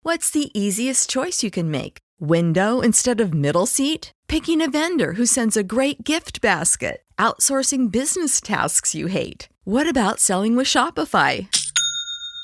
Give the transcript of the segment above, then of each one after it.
What's the easiest choice you can make? Window instead of middle seat? Picking a vendor who sends a great gift basket? Outsourcing business tasks you hate? What about selling with Shopify?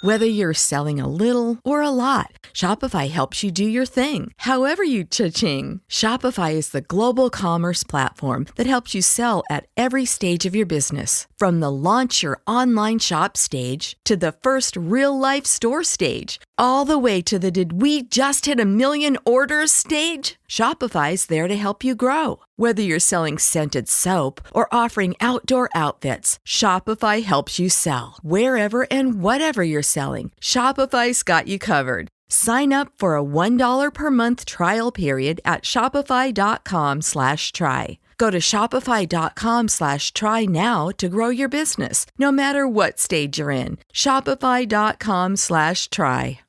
Whether you're selling a little or a lot, Shopify helps you do your thing, however you cha-ching. Shopify is the global commerce platform that helps you sell at every stage of your business. From the launch your online shop stage to the first real-life store stage, all the way to the did we just hit a million orders stage. Shopify's there to help you grow. Whether you're selling scented soap or offering outdoor outfits, Shopify helps you sell. Wherever and whatever you're selling, Shopify's got you covered. Sign up for a $1 per month trial period at shopify.com/try. Go to shopify.com/try now to grow your business, no matter what stage you're in. Shopify.com/try.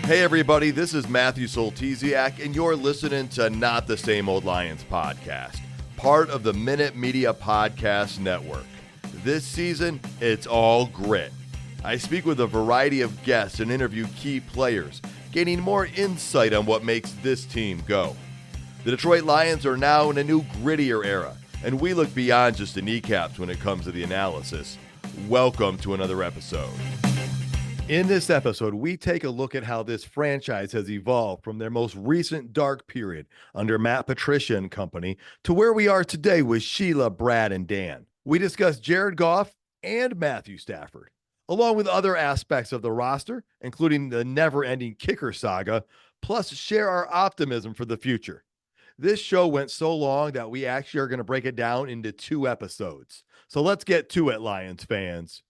Hey everybody, this is Matthew Soltesiak, and you're listening to Not the Same Old Lions podcast, part of the Minute Media Podcast Network. This season, it's all grit. I speak with a variety of guests and interview key players, gaining more insight on what makes this team go. The Detroit Lions are now in a new grittier era, and we look beyond just the kneecaps when it comes to the analysis. Welcome to another episode. In this episode, we take a look at how this franchise has evolved from their most recent dark period under Matt Patricia and company to where we are today with Sheila, Brad, and Dan. We discuss Jared Goff and Matthew Stafford, along with other aspects of the roster, including the never-ending kicker saga, plus share our optimism for the future. This show went so long that we actually are going to break it down into 2 episodes. So let's get to it, Lions fans.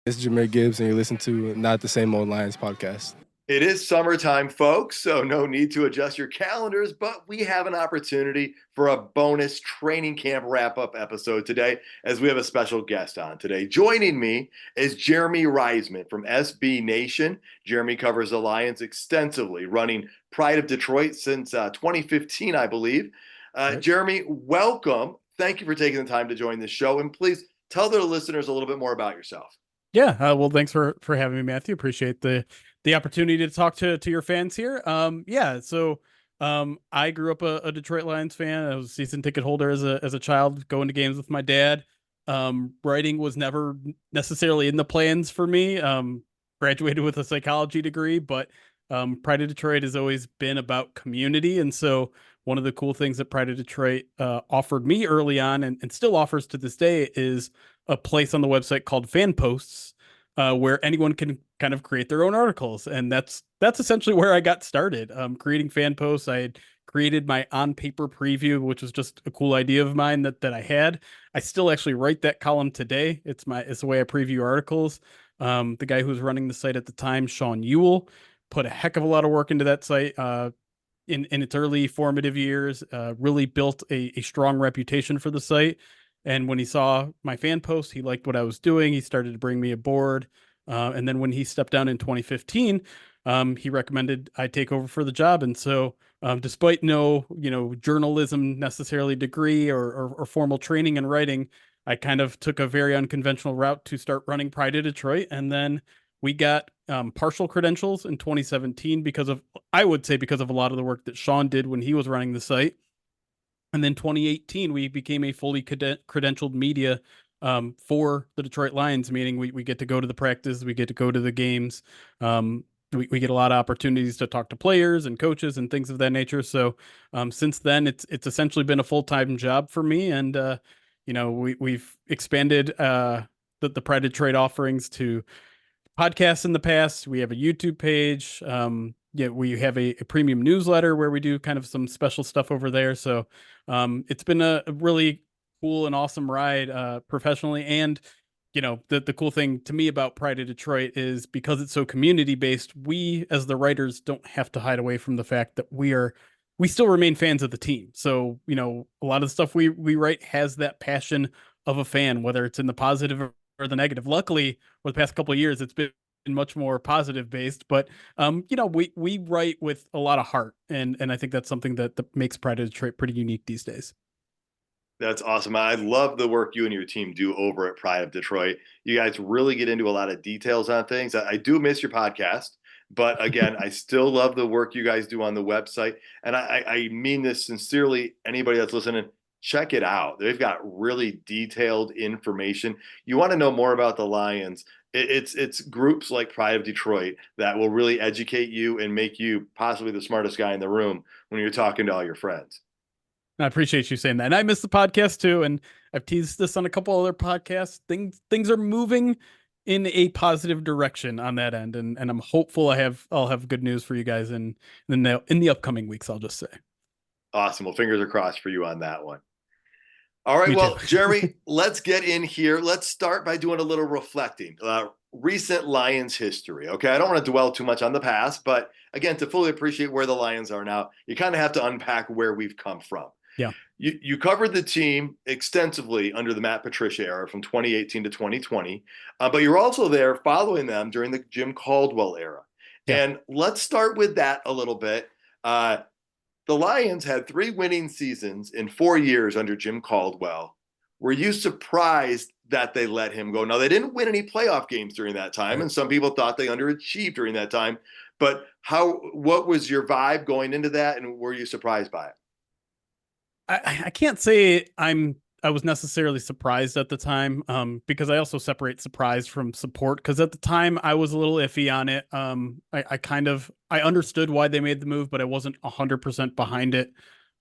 This is Jameer Gibbs, and you're listening to Not the Same Old Lions podcast. It is summertime, folks, so no need to adjust your calendars, but we have an opportunity for a bonus training camp wrap-up episode today, as we have a special guest on today. Joining me is Jeremy Reisman from SB Nation. Jeremy covers the Lions extensively, running Pride of Detroit since 2015, I believe. Right. Jeremy, welcome. Thank you for taking the time to join this show, and please tell the listeners a little bit more about yourself. Yeah, well, thanks for having me, Matthew. Appreciate the opportunity to talk to your fans here. So I grew up a Detroit Lions fan. I was a season ticket holder as a child, going to games with my dad. Writing was never necessarily in the plans for me. Graduated with a psychology degree, but Pride of Detroit has always been about community, and so one of the cool things that Pride of Detroit offered me early on, and still offers to this day, is a place on the website called Fan Posts, where anyone can kind of create their own articles. And that's essentially where I got started, creating fan posts. I had created my on-paper preview, which was just a cool idea of mine that I had. I still actually write that column today. It's the way I preview articles. The guy who was running the site at the time, Sean Ewell, put a heck of a lot of work into that site in its early formative years, really built a strong reputation for the site. And when he saw my fan post, he liked what I was doing. He started to bring me aboard. And then when he stepped down in 2015, he recommended I take over for the job. And so despite no, journalism necessarily degree or formal training in writing, I kind of took a very unconventional route to start running Pride of Detroit. And then we got partial credentials in 2017 because of a lot of the work that Sean did when he was running the site. And then 2018, we became a fully credentialed media for the Detroit Lions, meaning we get to go to the practice, we get to go to the games. We get a lot of opportunities to talk to players and coaches and things of that nature. So since then, it's essentially been a full-time job for me. And, we've expanded the Pride of Detroit offerings to podcasts in the past. We have a YouTube page. We have a premium newsletter where we do kind of some special stuff over there. So it's been a really cool and awesome ride professionally. And, the cool thing to me about Pride of Detroit is because it's so community based, we as the writers don't have to hide away from the fact that we still remain fans of the team. So, a lot of the stuff we write has that passion of a fan, whether it's in the positive or the negative. Luckily, over the past couple of years, it's been much more positive based, but we write with a lot of heart, and I think that's something that makes Pride of Detroit pretty unique these days. That's awesome. I love the work you and your team do over at Pride of Detroit. You guys really get into a lot of details on things. I do miss your podcast, but again, I still love the work you guys do on the website. And I mean this sincerely. Anybody that's listening, check it out. They've got really detailed information. You want to know more about the Lions? It's groups like Pride of Detroit that will really educate you and make you possibly the smartest guy in the room when you're talking to all your friends. I appreciate you saying that. And I miss the podcast too. And I've teased this on a couple other podcasts. Things are moving in a positive direction on that end. And I'm hopeful I'll have good news for you guys in the upcoming weeks, I'll just say. Awesome. Well, fingers are crossed for you on that one. All right. Me Well, too. Jeremy, let's get in here. Let's start by doing a little reflecting. Recent Lions history. Okay. I don't want to dwell too much on the past, but again, to fully appreciate where the Lions are now, you kind of have to unpack where we've come from. Yeah. You covered the team extensively under the Matt Patricia era from 2018 to 2020, but you're also there following them during the Jim Caldwell era. Yeah. And let's start with that a little bit. The Lions had 3 winning seasons in 4 years under Jim Caldwell. Were you surprised that they let him go? Now, they didn't win any playoff games during that time, and some people thought they underachieved during that time. But what was your vibe going into that, and were you surprised by it? I can't say I was necessarily surprised at the time, because I also separate surprise from support. Because at the time I was a little iffy on it. I understood why they made the move, but I wasn't 100% behind it.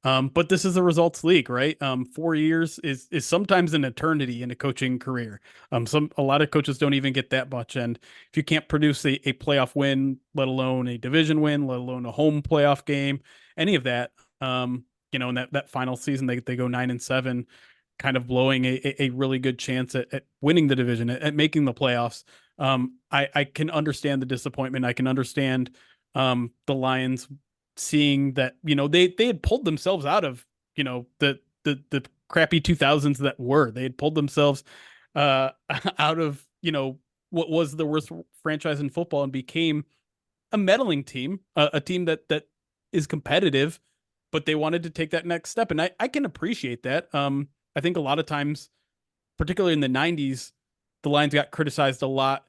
But this is a results league, right? 4 years is sometimes an eternity in a coaching career. A lot of coaches don't even get that much, and if you can't produce a playoff win, let alone a division win, let alone a home playoff game, any of that, in that final season they go 9-7, kind of blowing a really good chance at winning the division, at making the playoffs. I can understand the disappointment. I can understand the Lions seeing that, they had pulled themselves out of, the crappy 2000s they had pulled themselves out of, what was the worst franchise in football, and became a meddling team, a team that is competitive, but they wanted to take that next step. And I can appreciate that. I think a lot of times, particularly in the 90s, the Lions got criticized a lot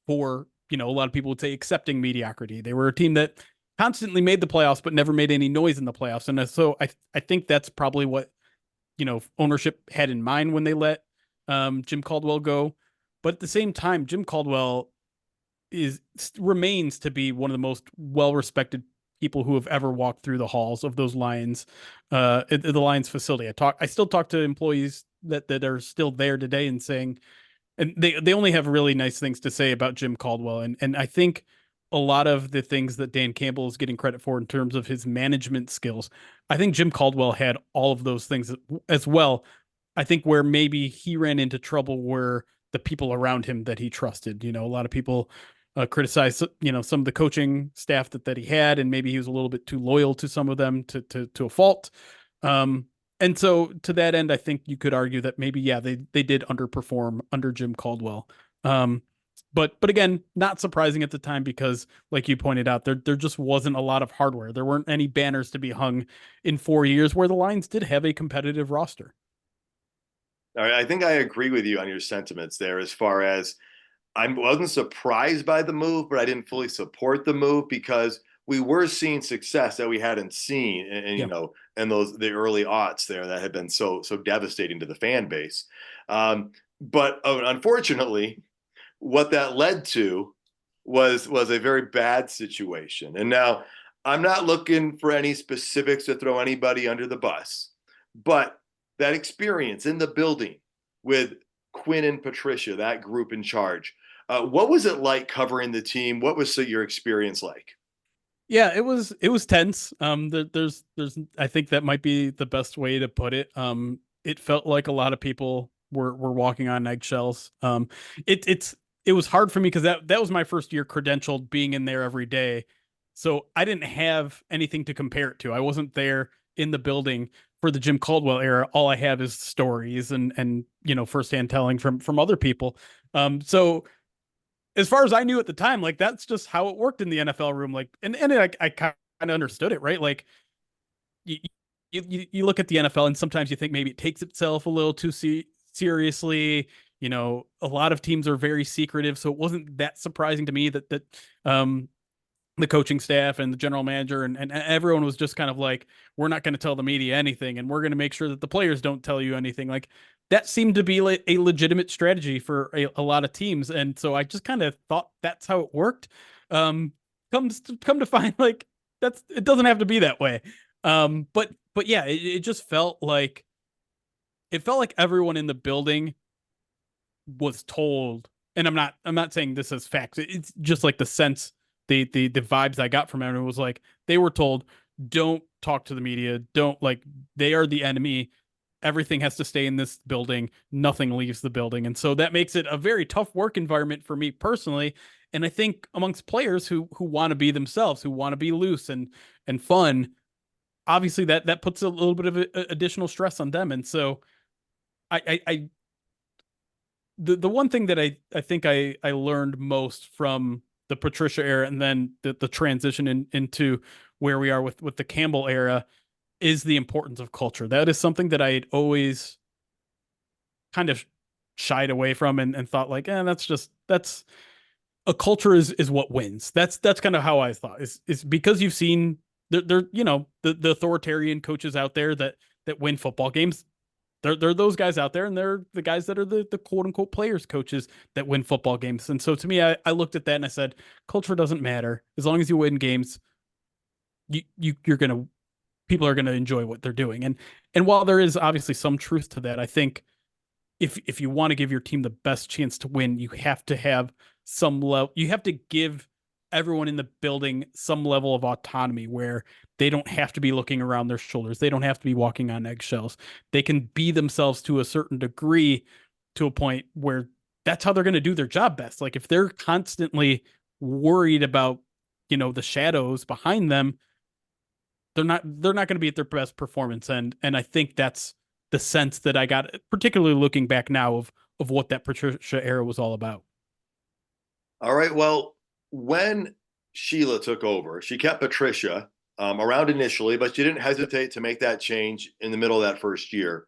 for, a lot of people would say, accepting mediocrity. They were a team that constantly made the playoffs, but never made any noise in the playoffs. And so I think that's probably what, ownership had in mind when they let Jim Caldwell go. But at the same time, Jim Caldwell remains to be one of the most well-respected people who have ever walked through the halls of those Lions, the Lions facility. I still talk to employees that are still there today and saying, and they only have really nice things to say about Jim Caldwell. And I think a lot of the things that Dan Campbell is getting credit for in terms of his management skills, I think Jim Caldwell had all of those things as well. I think where maybe he ran into trouble were the people around him that he trusted. A lot of people criticized, some of the coaching staff that he had, and maybe he was a little bit too loyal to some of them to a fault. And so to that end, I think you could argue that maybe, they did underperform under Jim Caldwell. But again, not surprising at the time, because like you pointed out, there just wasn't a lot of hardware. There weren't any banners to be hung in 4 years, where the Lions did have a competitive roster. All right. I think I agree with you on your sentiments there, as far as I wasn't surprised by the move, but I didn't fully support the move, because we were seeing success that we hadn't seen, and and the early aughts there that had been so devastating to the fan base. But unfortunately, what that led to was a very bad situation. And now, I'm not looking for any specifics to throw anybody under the bus, but that experience in the building with Quinn and Patricia, that group in charge, what was it like covering the team? What was your experience like? Yeah, it was tense. There's I think that might be the best way to put it. It felt like a lot of people were walking on eggshells. It was hard for me, because that was my first year credentialed, being in there every day. So I didn't have anything to compare it to. I wasn't there in the building for the Jim Caldwell era. All I have is stories and firsthand telling from other people. So as far as I knew at the time, like, that's just how it worked in the NFL room. Like, and I kind of understood it, right? Like, you you look at the NFL and sometimes you think maybe it takes itself a little too seriously. You know, a lot of teams are very secretive, so it wasn't that surprising to me that the coaching staff and the general manager and everyone was just kind of like, we're not going to tell the media anything, and we're going to make sure that the players don't tell you anything. Like, that seemed to be like a legitimate strategy for a lot of teams. And so I just kind of thought that's how it worked. Come to find, like, it doesn't have to be that way. But yeah, it just felt like everyone in the building was told, and I'm not saying this as facts. It's just like the sense, the vibes I got from everyone was like, they were told, don't talk to the media. Don't, like, they are the enemy. Everything has to stay in this building. Nothing leaves the building. And so that makes it a very tough work environment for me personally. And I think amongst players who want to be themselves, who want to be loose and fun, obviously that puts a little bit of additional stress on them. And so the one thing that I think I learned most from the Patricia era and then the transition into where we are with the Campbell era is the importance of culture. That is something that I had always kind of shied away from and thought like, that's a culture is what wins. That's kind of how I thought. Is because you've seen there you know, the authoritarian coaches out there that win football games. They're those guys out there, and they're the guys that are the quote unquote players coaches that win football games. And so to me, I looked at that and I said, culture doesn't matter as long as you win games. People are going to enjoy what they're doing. And while there is obviously some truth to that, I think if you want to give your team the best chance to win, you have to have some level, you have to give everyone in the building some level of autonomy where they don't have to be looking around their shoulders. They don't have to be walking on eggshells. They can be themselves to a certain degree, to a point where that's how they're going to do their job best. Like, if they're constantly worried about, you know, the shadows behind them, they're not going to be at their best performance. And I think that's the sense that I got, particularly looking back now, of what that Patricia era was all about. All right. Well, when Sheila took over, she kept Patricia around initially, but she didn't hesitate to make that change in the middle of that first year.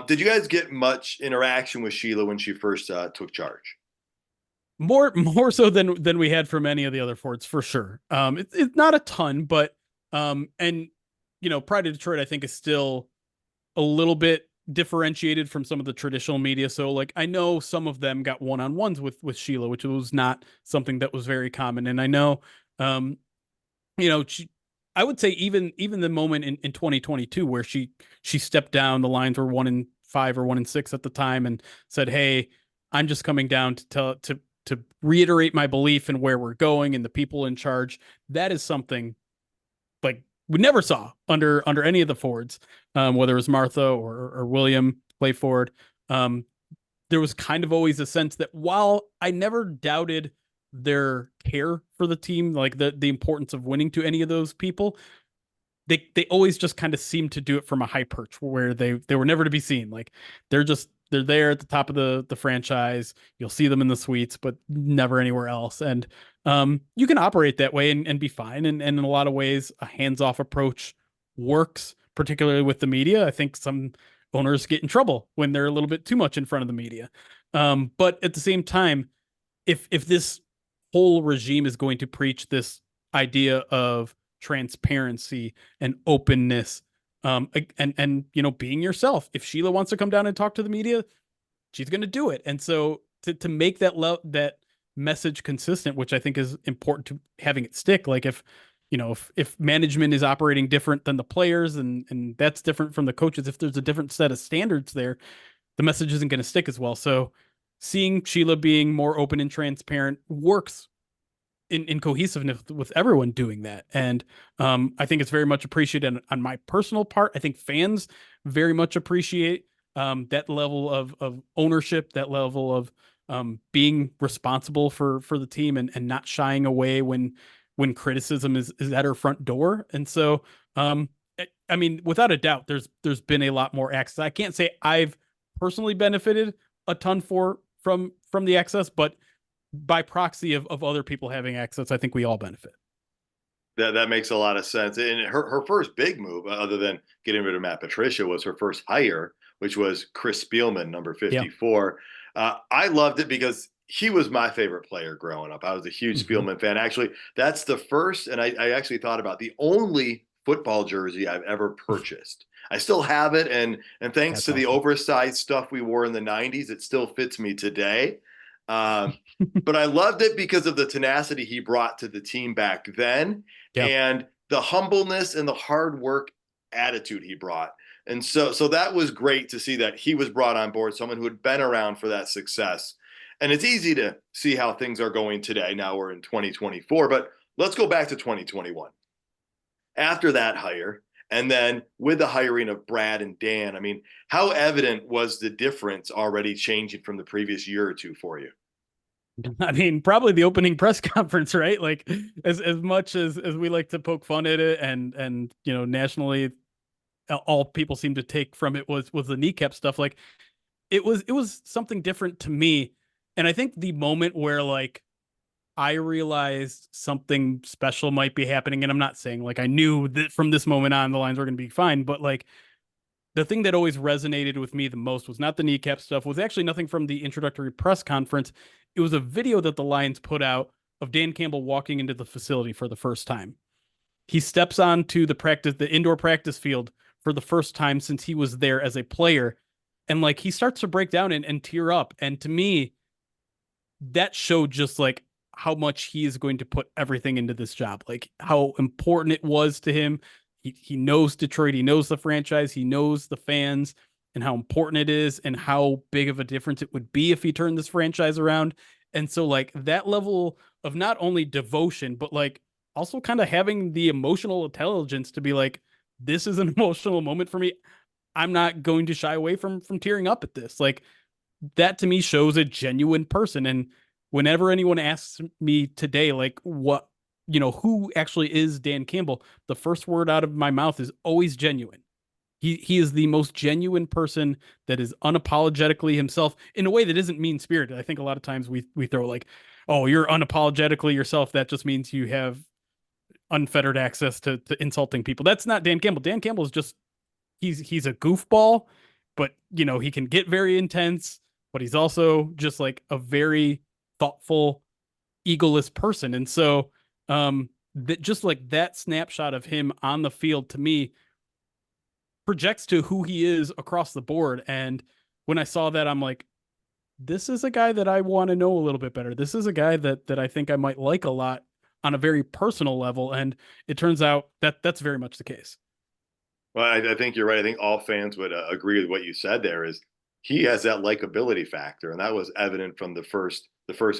Did you guys get much interaction with Sheila when she first took charge? More so than we had from any of the other Fords, for sure. It's not a ton, but and you know, Pride of Detroit, I think, is still a little bit differentiated from some of the traditional media. So, like, I know some of them got one-on-ones with Sheila, which was not something that was very common. And I know, you know, I would say even the moment in 2022 where she stepped down, the Lions were 1-5 or 1-6 at the time, and said, "Hey, I'm just coming down to reiterate my belief in where we're going and the people in charge." That is something like we never saw under any of the Fords, whether it was Martha or William Clay Ford. There was kind of always a sense that while I never doubted their care for the team, like the importance of winning to any of those people, they always just kind of seemed to do it from a high perch where they were never to be seen. Like, they're there at the top of the franchise. You'll see them in the suites, but never anywhere else. And you can operate that way and be fine. And in a lot of ways, a hands-off approach works, particularly with the media. I think some owners get in trouble when they're a little bit too much in front of the media. But at the same time, if this whole regime is going to preach this idea of transparency and openness, and you know, being yourself, if Sheila wants to come down and talk to the media, she's going to do it. And so to make that message consistent, which I think is important to having it stick. Like, if you know, if management is operating different than the players, and that's different from the coaches, if there's a different set of standards there, the message isn't going to stick as well. So seeing Sheila being more open and transparent works in cohesiveness with everyone doing that. And I think it's very much appreciated on my personal part. I think fans very much appreciate that level of ownership, that level of being responsible for the team, and not shying away when criticism is at her front door. And so, I mean, without a doubt, there's been a lot more access. I can't say I've personally benefited a ton from the access, but by proxy of other people having access, I think we all benefit. That makes a lot of sense. And her first big move, other than getting rid of Matt Patricia, was her first hire, which was Chris Spielman, number Yeah. 54. I loved it because he was my favorite player growing up. I was a huge Spielman fan. Actually, that's the first, and I actually thought about the only football jersey I've ever purchased. I still have it, and thanks That's to the awesome. oversized stuff we wore in the 90s, it still fits me today. But I loved it because of the tenacity he brought to the team back then, Yeah. and the humbleness and the hard work attitude he brought. And so that was great to see that he was brought on board, someone who had been around for that success. And it's easy to see how things are going today. Now we're in 2024, but let's go back to 2021. After that hire, and then with the hiring of Brad and Dan, I mean, how evident was the difference already changing from the previous year or two for you? I mean, probably the opening press conference, right? Like as much as we like to poke fun at it and nationally all people seem to take from it was the kneecap stuff. Like it was something different to me. And I think the moment where like I realized something special might be happening, and I'm not saying like I knew that from this moment on the Lions were going to be fine, but like the thing that always resonated with me the most was not the kneecap stuff, was actually nothing from the introductory press conference. It was a video that the Lions put out of Dan Campbell walking into the facility for the first time. He steps onto the indoor practice field for the first time since he was there as a player. And like he starts to break down and tear up. And to me, that showed just like how much he is going to put everything into this job, like how important it was to him. He knows Detroit, he knows the franchise, he knows the fans, and how important it is, and how big of a difference it would be if he turned this franchise around. And so, like that level of not only devotion, but like also kind of having the emotional intelligence to be like, this is an emotional moment for me. I'm not going to shy away from tearing up at this. Like that to me shows a genuine person. And whenever anyone asks me today, like what, who actually is Dan Campbell, the first word out of my mouth is always genuine. He is the most genuine person that is unapologetically himself in a way that isn't mean spirited. I think a lot of times we throw like, oh, you're unapologetically yourself. That just means you have unfettered access to insulting people. That's not Dan Campbell. Dan Campbell is just he's a goofball, but he can get very intense, but he's also just like a very thoughtful, egoless person. And so that just like that snapshot of him on the field to me projects to who he is across the board. And when I saw that, I'm like, this is a guy that I want to know a little bit better. This is a guy that I think I might like a lot on a very personal level. And it turns out that that's very much the case. Well, I think you're right. I think all fans would agree with what you said there is he has that likability factor, and that was evident from the first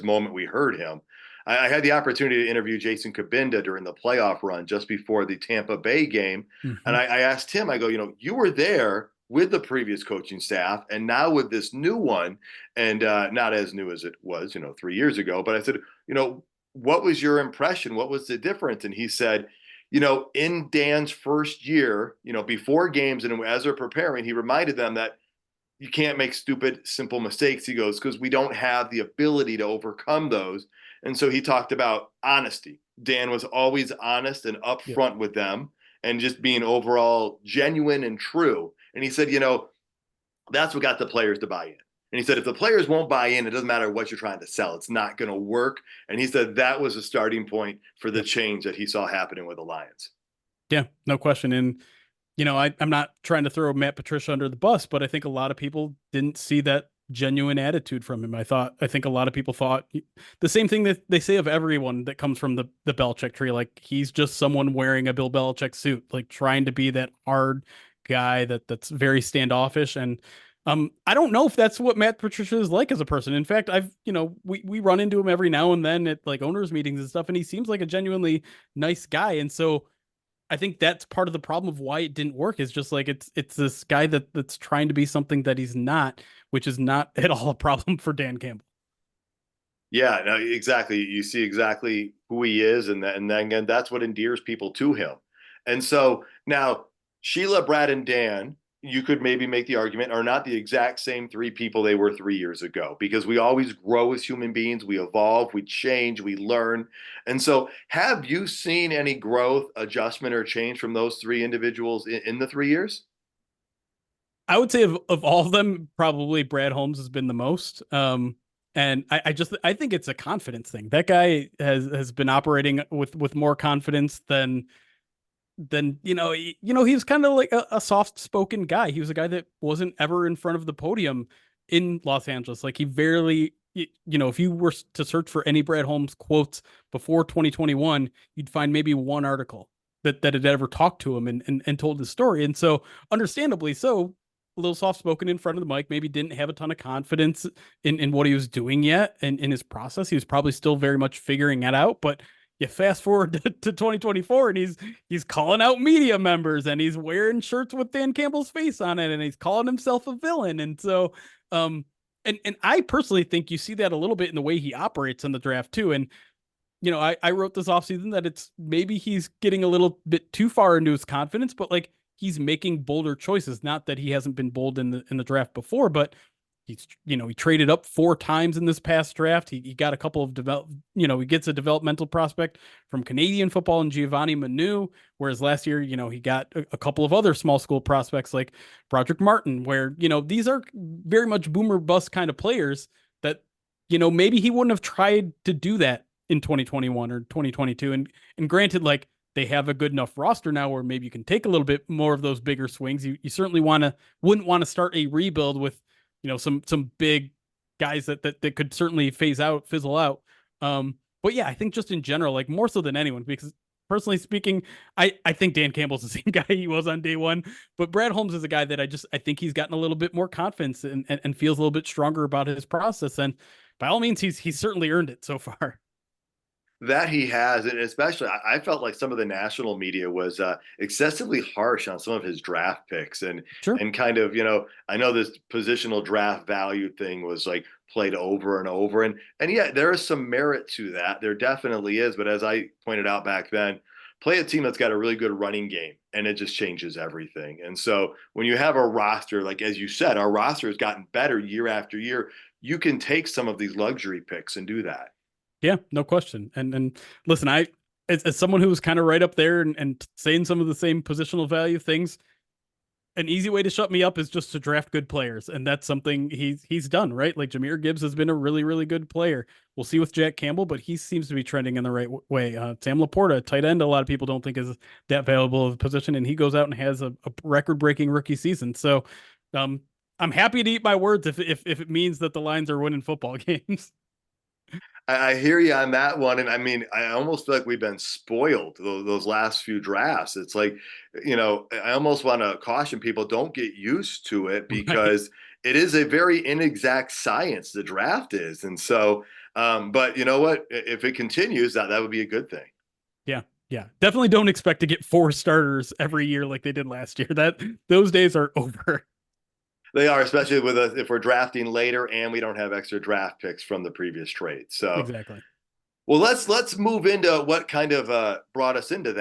moment we heard him. I had the opportunity to interview Jason Kabinda during the playoff run just before the Tampa Bay game, and I asked him, I go, you were there with the previous coaching staff, and now with this new one, and not as new as it was, 3 years ago, but I said, what was your impression? What was the difference? And he said, in Dan's first year, before games and as they're preparing, he reminded them that you can't make stupid, simple mistakes. He goes, because we don't have the ability to overcome those. And so he talked about honesty. Dan was always honest and upfront with them and just being overall genuine and true. And he said, that's what got the players to buy in. And he said, if the players won't buy in, it doesn't matter what you're trying to sell. It's not going to work. And he said that was a starting point for the change that he saw happening with the Lions. Yeah, no question. And, I'm not trying to throw Matt Patricia under the bus, but I think a lot of people didn't see that genuine attitude from him. I think a lot of people thought the same thing that they say of everyone that comes from the Belichick tree. Like he's just someone wearing a Bill Belichick suit, like trying to be that hard guy that's very standoffish. And I don't know if that's what Matt Patricia is like as a person. In fact, we run into him every now and then at like owners meetings and stuff, and he seems like a genuinely nice guy. And so I think that's part of the problem of why it didn't work, is just like it's this guy that's trying to be something that he's not, which is not at all a problem for Dan Campbell. Yeah, no, exactly. You see exactly who he is, and then again, that's what endears people to him. And so now Sheila, Brad, and Dan, you could maybe make the argument, are not the exact same three people they were 3 years ago, because we always grow as human beings. We evolve, we change, we learn. And so have you seen any growth, adjustment, or change from those three individuals in the 3 years? I would say of all of them, probably Brad Holmes has been the most. And I think it's a confidence thing. That guy has been operating with more confidence than he was kind of like a soft spoken guy. He was a guy that wasn't ever in front of the podium in Los Angeles. Like he barely, if you were to search for any Brad Holmes quotes before 2021, you'd find maybe one article that had ever talked to him and told his story. And so understandably so, a little soft spoken in front of the mic, maybe didn't have a ton of confidence in what he was doing yet and in his process. He was probably still very much figuring it out, but you fast forward to 2024 and he's calling out media members and he's wearing shirts with Dan Campbell's face on it and he's calling himself a villain. And so, and I personally think you see that a little bit in the way he operates in the draft too. And, I wrote this offseason that it's maybe he's getting a little bit too far into his confidence, but like he's making bolder choices. Not that he hasn't been bold in the draft before, but he traded up 4 times in this past draft. He got a couple of he gets a developmental prospect from Canadian football and Giovanni Manu, whereas last year, he got a couple of other small school prospects like Broderick Martin, where, these are very much boomer bust kind of players that, maybe he wouldn't have tried to do that in 2021 or 2022. And granted, like they have a good enough roster now where maybe you can take a little bit more of those bigger swings. You certainly wouldn't want to start a rebuild with, some big guys that could certainly fizzle out. But yeah, I think just in general, like more so than anyone, because personally speaking, I think Dan Campbell's the same guy he was on day one, but Brad Holmes is a guy that I think he's gotten a little bit more confidence and feels a little bit stronger about his process. And by all means, he's certainly earned it so far. That he has, and especially I felt like some of the national media was excessively harsh on some of his draft picks, and Sure. and kind of, I know this positional draft value thing was like played over and over, and yeah, there is some merit to that. There definitely is, but as I pointed out back then, play a team that's got a really good running game, and it just changes everything. And so when you have a roster, like as you said, our roster has gotten better year after year. You can take some of these luxury picks and do that. Yeah, no question. And listen, as someone who was kind of right up there and saying some of the same positional value things, an easy way to shut me up is just to draft good players. And that's something he's done, right? Like Jahmyr Gibbs has been a really, really good player. We'll see with Jack Campbell, but he seems to be trending in the right way. Sam Laporta, tight end, a lot of people don't think is that valuable of a position, and he goes out and has a record-breaking rookie season. So I'm happy to eat my words if it means that the Lions are winning football games. I hear you on that one. And I mean, I almost feel like we've been spoiled those last few drafts. It's like, I almost want to caution people, don't get used to it, because it is a very inexact science, the draft is. And so, but you know what, if it continues, that would be a good thing. Yeah. Definitely don't expect to get 4 starters every year like they did last year. Those days are over. They are, especially with if we're drafting later and we don't have extra draft picks from the previous trade. So exactly. Well, let's move into what kind of brought us into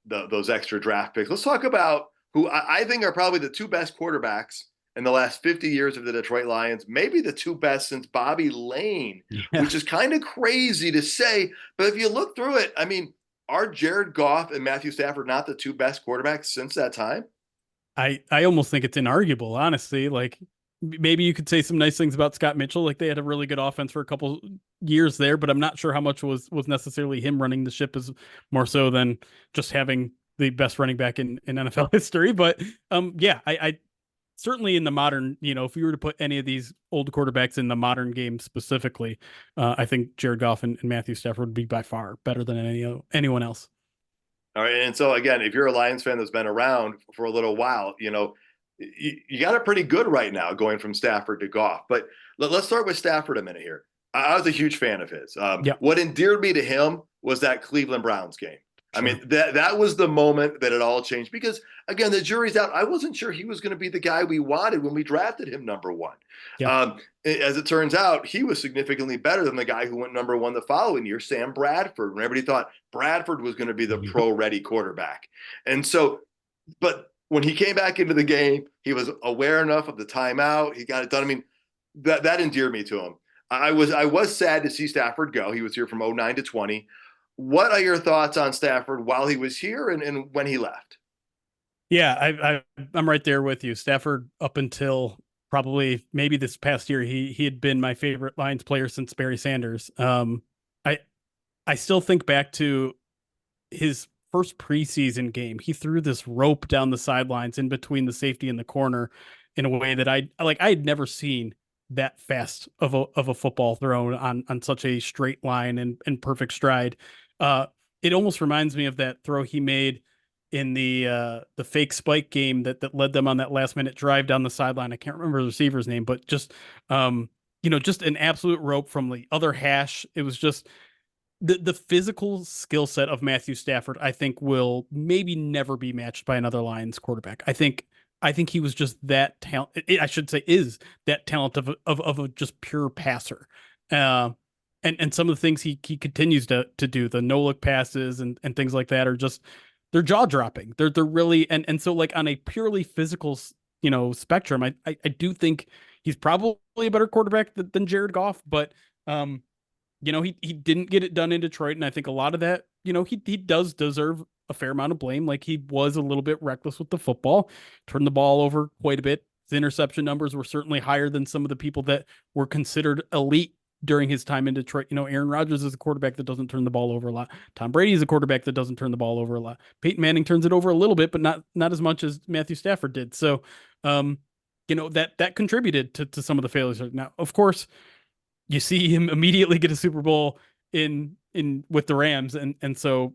those extra draft picks. Let's talk about who I think are probably the 2 best quarterbacks in the last 50 years of the Detroit Lions, maybe the 2 best since Bobby Lane, which is kind of crazy to say. But if you look through it, I mean, are Jared Goff and Matthew Stafford not the 2 best quarterbacks since that time? I almost think it's inarguable, honestly. Like maybe you could say some nice things about Scott Mitchell. Like they had a really good offense for a couple years there, but I'm not sure how much was necessarily him running the ship, as more so than just having the best running back in NFL history. But yeah, I certainly in the modern, if you were to put any of these old quarterbacks in the modern game specifically, I think Jared Goff and Matthew Stafford would be by far better than anyone else. All right. And so, again, if you're a Lions fan that's been around for a little while, you got it pretty good right now going from Stafford to Goff. But let's start with Stafford a minute here. I was a huge fan of his. What endeared me to him was that Cleveland Browns game. Sure. I mean, that was the moment that it all changed, because, again, the jury's out. I wasn't sure he was going to be the guy we wanted when we drafted him number 1. Yeah. As it turns out, he was significantly better than the guy who went number 1 the following year, Sam Bradford, when everybody thought Bradford was going to be the pro-ready quarterback. And so, but when he came back into the game, he was aware enough of the timeout. He got it done. I mean, that endeared me to him. I was sad to see Stafford go. He was here from 09 to 20. What are your thoughts on Stafford while he was here and when he left? Yeah, I'm right there with you. Stafford, up until probably maybe this past year, he had been my favorite Lions player since Barry Sanders. I I still think back to his first preseason game. He threw this rope down the sidelines in between the safety and the corner in a way that I had never seen that fast of a football thrown on such a straight line and perfect stride. Uh, it almost reminds me of that throw he made in the fake spike game that led them on that last minute drive down the sideline. I can't remember the receiver's name, but just just an absolute rope from the other hash. It was just the physical skill set of Matthew Stafford, I think, will maybe never be matched by another Lions quarterback. I think he was just that talent. I should say is that talent of a just pure passer. And some of the things he continues to do, the no look passes and things like that, are just, they're jaw dropping. They're really, and so, like, on a purely physical spectrum, I do think he's probably a better quarterback than Jared Goff, but he didn't get it done in Detroit, and I think a lot of that, he does deserve a fair amount of blame. Like, he was a little bit reckless with the football, turned the ball over quite a bit. His interception numbers were certainly higher than some of the people that were considered elite during his time in Detroit. Aaron Rodgers is a quarterback that doesn't turn the ball over a lot. Tom Brady is a quarterback that doesn't turn the ball over a lot. Peyton Manning turns it over a little bit, but not as much as Matthew Stafford did. So, that contributed to some of the failures. Now, of course, you see him immediately get a Super Bowl in with the Rams, and so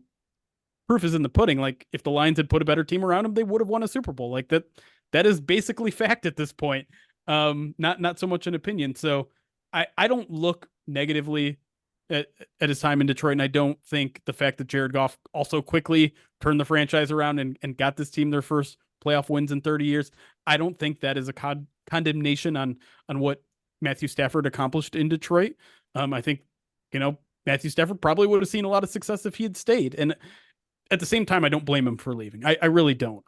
proof is in the pudding. Like, if the Lions had put a better team around him, they would have won a Super Bowl. Like, that is basically fact at this point. Not so much an opinion. So I don't look negatively at his time in Detroit, and I don't think the fact that Jared Goff also quickly turned the franchise around and got this team their first playoff wins in 30 years, I don't think that is a condemnation on what Matthew Stafford accomplished in Detroit. I think, Matthew Stafford probably would have seen a lot of success if he had stayed. And at the same time, I don't blame him for leaving. I really don't.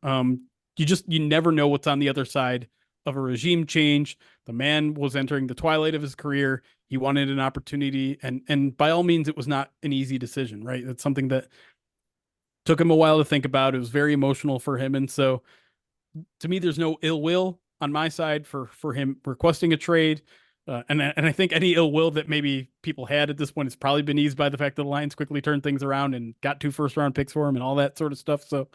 You never know what's on the other side of a regime change. The man was entering the twilight of his career. He wanted an opportunity, and by all means, it was not an easy decision, right? It's something that took him a while to think about. It was very emotional for him. And so, to me, there's no ill will on my side for him requesting a trade. And I think any ill will that maybe people had at this point has probably been eased by the fact that the Lions quickly turned things around and got 2 first-round picks for him and all that sort of stuff. So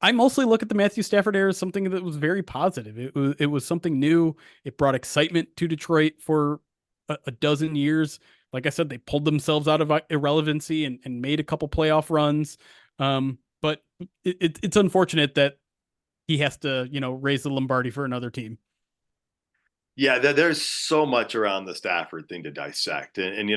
I mostly look at the Matthew Stafford era as something that was very positive. It was something new. It brought excitement to Detroit for a dozen years. Like I said, they pulled themselves out of irrelevancy and made a couple playoff runs. But it's unfortunate that he has to, raise the Lombardi for another team. Yeah, there's so much around the Stafford thing to dissect. And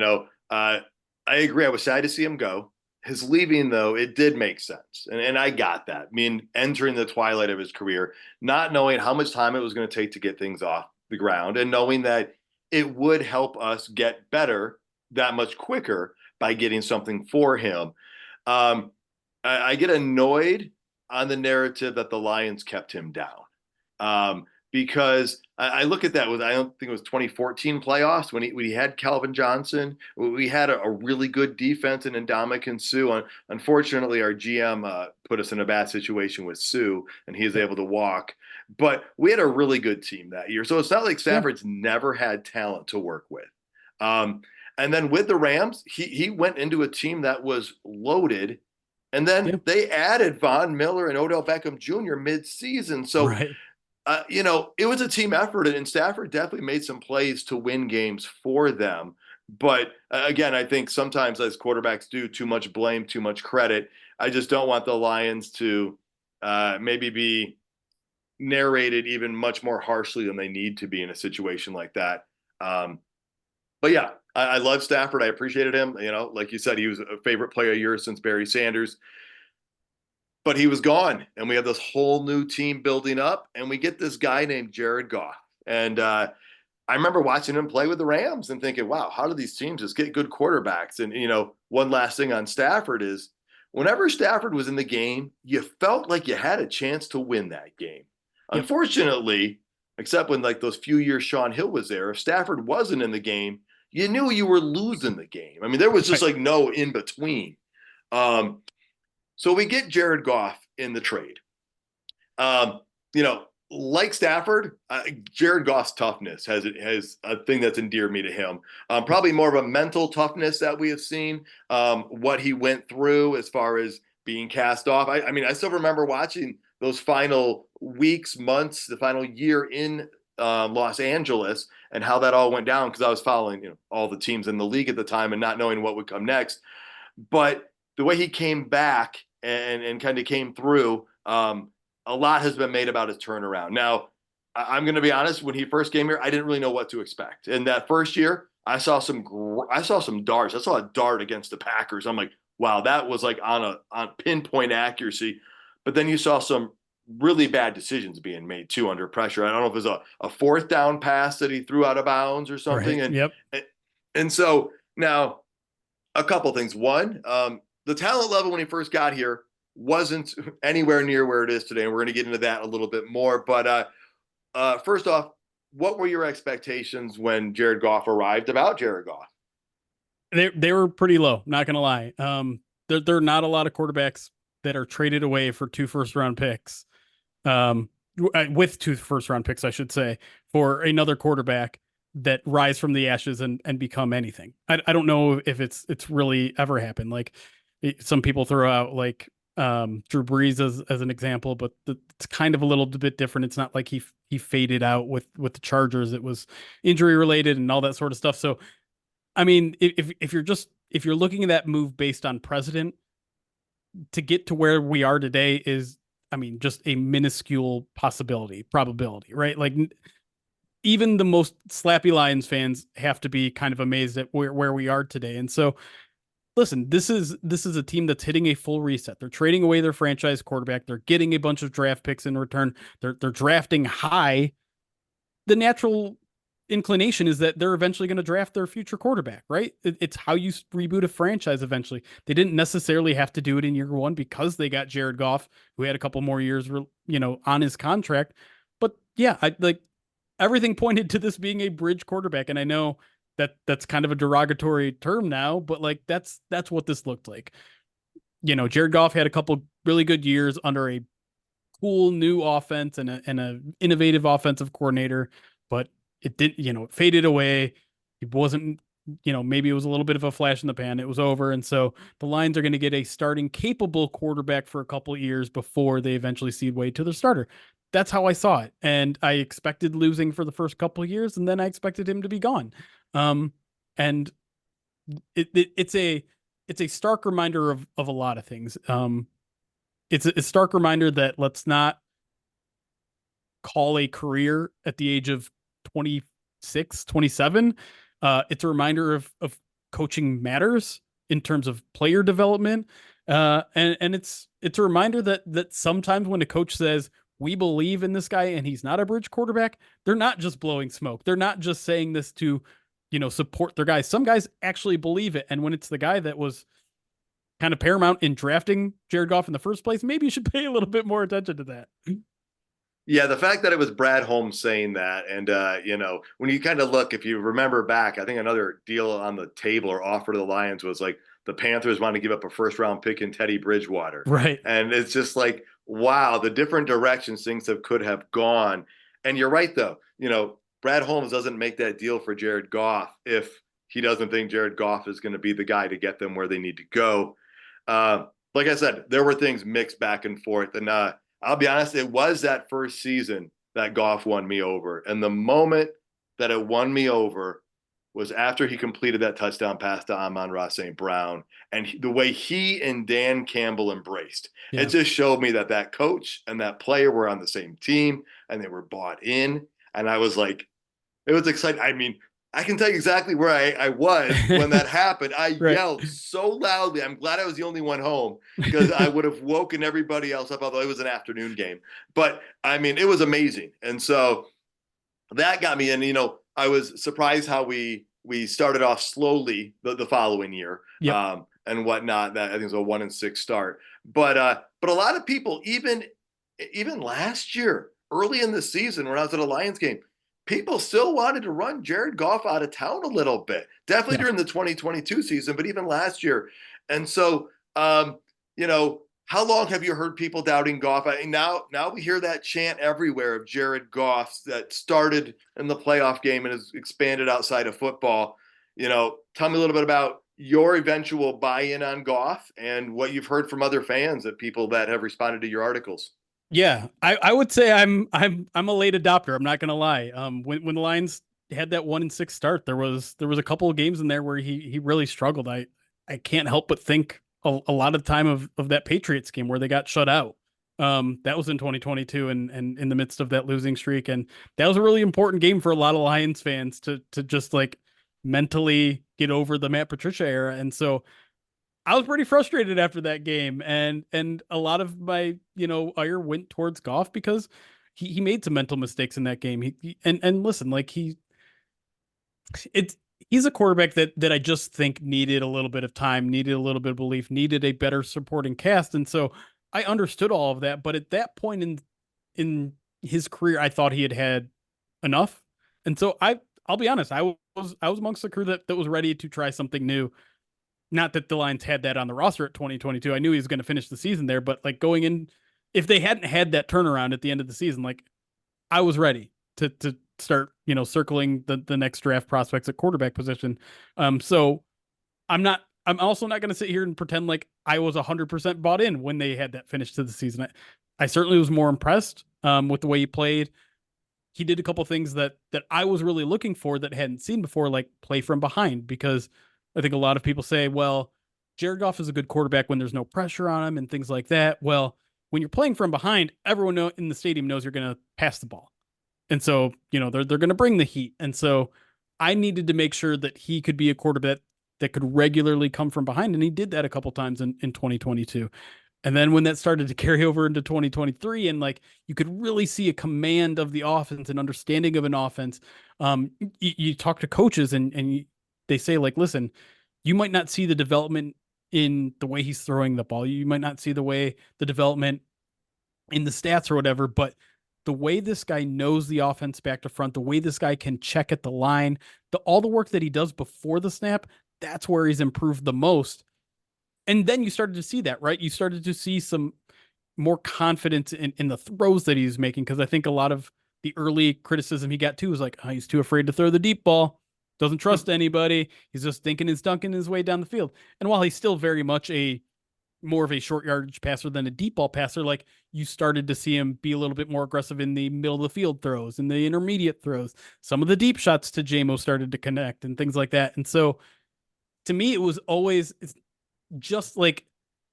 I agree. I was sad to see him go. His leaving, though, it did make sense. And I got that. I mean, entering the twilight of his career, not knowing how much time it was going to take to get things off the ground, and knowing that it would help us get better that much quicker by getting something for him. I get annoyed on the narrative that the Lions kept him down. Because I look at that I don't think it was 2014 playoffs when he had Calvin Johnson. We had a really good defense in Ndamukong Suh. Unfortunately, our GM put us in a bad situation with Suh, and he was able to walk. But we had a really good team that year. So it's not like Stafford's never had talent to work with. And then with the Rams, he went into a team that was loaded. And then they added Von Miller and Odell Beckham Jr. mid-season. So right. It was a team effort, and Stafford definitely made some plays to win games for them. But again, I think sometimes as quarterbacks do, too much blame, too much credit. I just don't want the Lions to maybe be narrated even much more harshly than they need to be in a situation like that. But yeah, I love Stafford. I appreciated him. Like you said, he was a favorite player of yours since Barry Sanders. But he was gone, and we have this whole new team building up, and we get this guy named Jared Goff. And I remember watching him play with the Rams and thinking, wow, how do these teams just get good quarterbacks? And, one last thing on Stafford is whenever Stafford was in the game, you felt like you had a chance to win that game. Yep. Unfortunately, except when like those few years Sean Hill was there, if Stafford wasn't in the game, you knew you were losing the game. I mean, there was just like no in between. So we get Jared Goff in the trade. Like Stafford, Jared Goff's toughness has a thing that's endeared me to him. Probably more of a mental toughness that we have seen, what he went through as far as being cast off. I mean, I still remember watching those final weeks, months, the final year in Los Angeles and how that all went down because I was following all the teams in the league at the time and not knowing what would come next. But the way he came back and kind of came through, a lot has been made about his turnaround. Now, I'm going to be honest. When he first came here, I didn't really know what to expect. In that first year, I saw some darts. I saw a dart against the Packers. I'm like, wow, that was like on pinpoint accuracy. But then you saw some really bad decisions being made too under pressure. I don't know if it was a fourth down pass that he threw out of bounds or something. Right. And so now a couple things. One, the talent level when he first got here wasn't anywhere near where it is today. And we're going to get into that a little bit more. But first off, what were your expectations when Jared Goff arrived about Jared Goff? They were pretty low, not going to lie. There are not a lot of quarterbacks that are traded away for 2 first-round picks, with 2 first-round picks, I should say, for another quarterback that rise from the ashes and become anything. I don't know if it's really ever happened. Like some people throw out like Drew Brees as an example, but it's kind of a little bit different. It's not like he faded out with the Chargers. It was injury related and all that sort of stuff. So, I mean, if you're looking at that move based on precedent, to get to where we are today is, I mean, just a minuscule probability, right? Like even the most slappy Lions fans have to be kind of amazed at where we are today. And so, listen, this is a team that's hitting a full reset. They're trading away their franchise quarterback. They're getting a bunch of draft picks in return. They're drafting high. The natural inclination is that they're eventually going to draft their future quarterback, right? It's how you reboot a franchise eventually. They didn't necessarily have to do it in year one because they got Jared Goff, who had a couple more years, on his contract. But yeah, everything pointed to this being a bridge quarterback. And I know that's kind of a derogatory term now, but like that's what this looked like. Jared Goff had a couple really good years under a cool new offense and a innovative offensive coordinator, but it didn't, it faded away. It wasn't, maybe it was a little bit of a flash in the pan. It was over. And so the Lions are going to get a starting capable quarterback for a couple of years before they eventually cede way to their starter. That's how I saw it. And I expected losing for the first couple of years, and then I expected him to be gone. And it's a stark reminder of a lot of things. It's a stark reminder that let's not call a career at the age of 26, 27. It's a reminder of coaching matters in terms of player development. And it's a reminder that sometimes when a coach says, we believe in this guy and he's not a bridge quarterback, they're not just blowing smoke. They're not just saying this to, support their guys. Some guys actually believe it. And when it's the guy that was kind of paramount in drafting Jared Goff in the first place, maybe you should pay a little bit more attention to that. Yeah, the fact that it was Brad Holmes saying that, and when you kind of look, if you remember back, I think another deal on the table or offer to the Lions was like the Panthers want to give up a first-round pick in Teddy Bridgewater, right? And it's just like, wow, the different directions things could have gone. And you're right, though. Brad Holmes doesn't make that deal for Jared Goff if he doesn't think Jared Goff is going to be the guy to get them where they need to go. Like I said, there were things mixed back and forth, and I'll be honest, it was that first season that Goff won me over. And the moment that it won me over was after he completed that touchdown pass to Amon-Ra St. Brown. And the way he and Dan Campbell embraced, It just showed me that coach and that player were on the same team and they were bought in. And I was like, it was exciting. I mean, I can tell you exactly where I was when that happened. I yelled so loudly. I'm glad I was the only one home because I would have woken everybody else up, although it was an afternoon game. But, I mean, it was amazing. And so that got me. And, I was surprised how we we started off slowly the following year, Yep. and whatnot. That I think it was a 1-6 start. But a lot of people, even last year, early in the season when I was at a Lions game, people still wanted to run Jared Goff out of town a little bit. Definitely Yeah. during the 2022 season, but even last year. And so, you know, how long have you heard people doubting Goff? I mean, now we hear that chant everywhere of Jared Goff that started in the playoff game and has expanded outside of football. You know, tell me a little bit about your eventual buy-in on Goff and what you've heard from other fans, that people that have responded to your articles. Yeah, I would say I'm a late adopter. I'm not gonna lie. When the Lions had that 1-6 start, there was a couple of games in there where he really struggled. I can't help but think a lot of the time of that Patriots game where they got shut out. That was in 2022 and in the midst of that losing streak, and that was a really important game for a lot of Lions fans to just like mentally get over the Matt Patricia era. And so I was pretty frustrated after that game, and a lot of my ire went towards Goff because he made some mental mistakes in that game. And listen, like it's he's a quarterback that I just think needed a little bit of time, needed a little bit of belief, needed a better supporting cast, and so I understood all of that. But at that point in his career, I thought he had enough, and so I'll be honest, I was amongst the crew that was ready to try something new. Not that the Lions had that on the roster at 2022. I knew he was going to finish the season there, but like going in, if they hadn't had that turnaround at the end of the season, like I was ready to start, circling the next draft prospects at quarterback position. So I'm also not going to sit here and pretend like I was 100% bought in when they had that finish to the season. I certainly was more impressed with the way he played. He did a couple things that I was really looking for that I hadn't seen before, like play from behind, because I think a lot of people say, well, Jared Goff is a good quarterback when there's no pressure on him and things like that. Well, when you're playing from behind, everyone in the stadium knows you're going to pass the ball. And so, they're going to bring the heat. And so I needed to make sure that he could be a quarterback that could regularly come from behind. And he did that a couple times in 2022. And then when that started to carry over into 2023, and like you could really see a command of the offense and understanding of an offense, you talk to coaches and they say, like, listen, you might not see the development in the way he's throwing the ball. You might not see the development in the stats or whatever, but the way this guy knows the offense back to front, the way this guy can check at the line, all the work that he does before the snap, that's where he's improved the most. And then you started to see that, right? You started to see some more confidence in the throws that he's making, because I think a lot of the early criticism he got too was like, oh, he's too afraid to throw the deep ball. Doesn't trust anybody. He's just thinking and dunking his way down the field. And while he's still very much more of a short yardage passer than a deep ball passer, like you started to see him be a little bit more aggressive in the middle of the field throws and the intermediate throws. Some of the deep shots to JMO started to connect and things like that. And so to me, it's just like